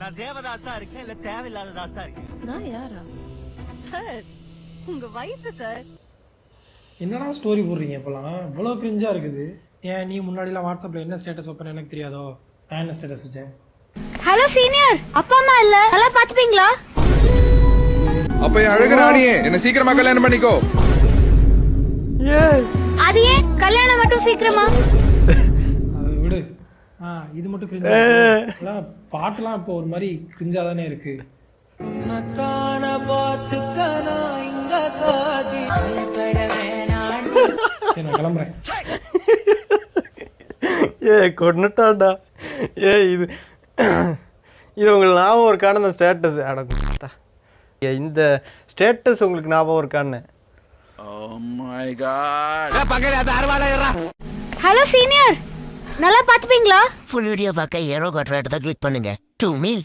நான் தேவதாசா இருக்கேன் இல்ல தேவையில்லாத தாசா இருக்கேன். நான் யாரா? சார், உங்க வைஃப் சார். என்னடா ஸ்டோரி போடுறீங்க இப்போலாம்? இவ்வளோ கிரிஞ்சா இருக்குது. ஏன் நீ முன்னாடிலாம் வாட்ஸ்அப்பில் என்ன ஸ்டேட்டஸ் வைப்பேன்னு எனக்கு தெரியாதோ? நான் என்ன ஸ்டேட்டஸ் வச்சேன்? ஹலோ சீனியர், அப்பா அம்மா இல்ல, நல்லா பாத்துப்பீங்களா? அப்ப என் அழகு ராணியே என்ன சீக்கிரமா கல்யாணம் பண்ணிக்கோ. அது ஏன் கல்யாணம் மட்டும் சீக்கிரமா? அதை விடு. இது மட்டும் கிரிஞ்சா? பாட்டுலாம் இப்போ ஒரு மாதிரி கிரிஞ்சா தானே இருக்கு. சரி, நான் கிளம்புறேன். கொண்டுட்டான்டா. இது இது உங்களுக்கு ஞாபகம் இருக்கான இந்த ஸ்டேட்டஸ் அடக்குதா. இந்த ஸ்டேட்டஸ் உங்களுக்கு ஞாபகம் இருக்கான்னு? ஹலோ சீனியர், நல்லா பாத்துப்பீங்களா? ஃபுல் வீடியோ பார்க்க ஏரோ காட்டுற இடத்த கிளிக் பண்ணுங்க. 2 மீல்